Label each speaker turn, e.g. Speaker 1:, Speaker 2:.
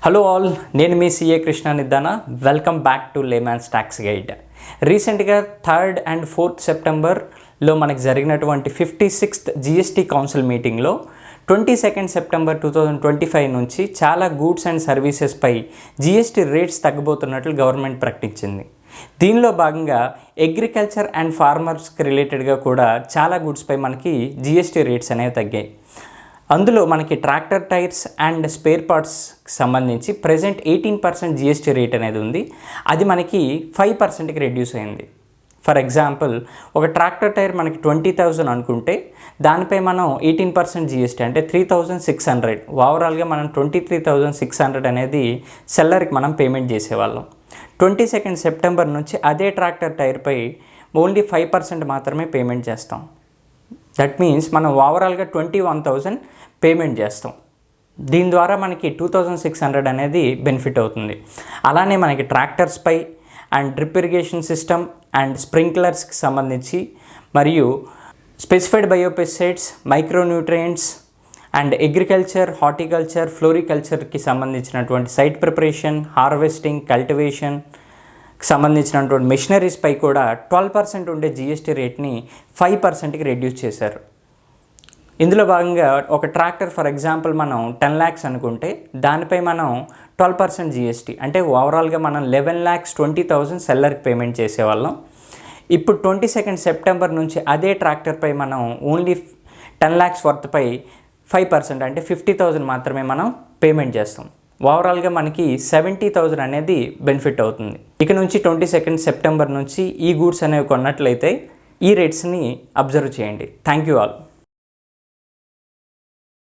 Speaker 1: Hello all, నేను మీ CA Krishna Niddana. Welcome back to layman's tax guide. రీసెంట్గా 3rd and 4th సెప్టెంబర్లో మనకు జరిగినటువంటి 56th జిఎస్టీ కౌన్సిల్ మీటింగ్లో 22nd సెప్టెంబర్ 2025 నుంచి చాలా గూడ్స్ అండ్ సర్వీసెస్పై జిఎస్టీ రేట్స్ తగ్గబోతున్నట్లు గవర్నమెంట్ ప్రకటించింది. దీనిలో భాగంగా అగ్రికల్చర్ అండ్ ఫార్మర్స్కి రిలేటెడ్గా కూడా చాలా గూడ్స్పై మనకి జిఎస్టీ రేట్స్ అనేవి తగ్గాయి. అందులో మనకి ట్రాక్టర్ టైర్స్ అండ్ స్పేర్ పార్ట్స్కి సంబంధించి ప్రజెంట్ 18% జిఎస్టీ రేట్ అనేది ఉంది. అది మనకి 5%కి రెడ్యూస్ అయింది. ఫర్ ఎగ్జాంపుల్, ఒక ట్రాక్టర్ టైర్ మనకి 20,000 అనుకుంటే దానిపై మనం 18% జిఎస్టీ అంటే 3,600. ఓవరాల్గా మనం 23,600 అనేది సెల్లర్కి మనం పేమెంట్ చేసేవాళ్ళం. 22nd సెప్టెంబర్ నుంచి అదే ట్రాక్టర్ టైర్పై ఓన్లీ 5% మాత్రమే పేమెంట్ చేస్తాం. దట్ మీన్స్ మనం ఓవరాల్గా 21,000 పేమెంట్ చేస్తాం. దీని ద్వారా మనకి 2,600 అనేది బెనిఫిట్ అవుతుంది. అలానే మనకి ట్రాక్టర్స్పై and drip irrigation system and స్ప్రింక్లర్స్కి సంబంధించి మరియు specified biopesticides, micronutrients and agriculture, horticulture, ఫ్లోరికల్చర్కి సంబంధించినటువంటి సైట్ ప్రిపరేషన్, హార్వెస్టింగ్, కల్టివేషన్ సంబంధించినటువంటి మెషినరీస్పై కూడా 12% ఉండే జిఎస్టీ రేట్ని 5%కి రెడ్యూస్ చేశారు. ఇందులో భాగంగా ఒక ట్రాక్టర్ ఫర్ ఎగ్జాంపుల్ మనం 10 lakhs అనుకుంటే దానిపై మనం 12% జిఎస్టీ అంటే ఓవరాల్గా మనం 11,20,000 సెల్లర్కి పేమెంట్ చేసేవాళ్ళం. ఇప్పుడు 22nd సెప్టెంబర్ నుంచి అదే ట్రాక్టర్పై మనం ఓన్లీ 10 lakhs వర్త్పై 5% అంటే 50,000 మాత్రమే మనం పేమెంట్ చేస్తాం. ఓవరాల్గా మనకి 70,000 అనేది బెనిఫిట్ అవుతుంది. ఇక నుంచి 22nd సెప్టెంబర్ నుంచి ఈ గూడ్స్ అనేవి కొన్నట్లయితే ఈ రేట్స్ని అబ్జర్వ్ చేయండి. Thank you all.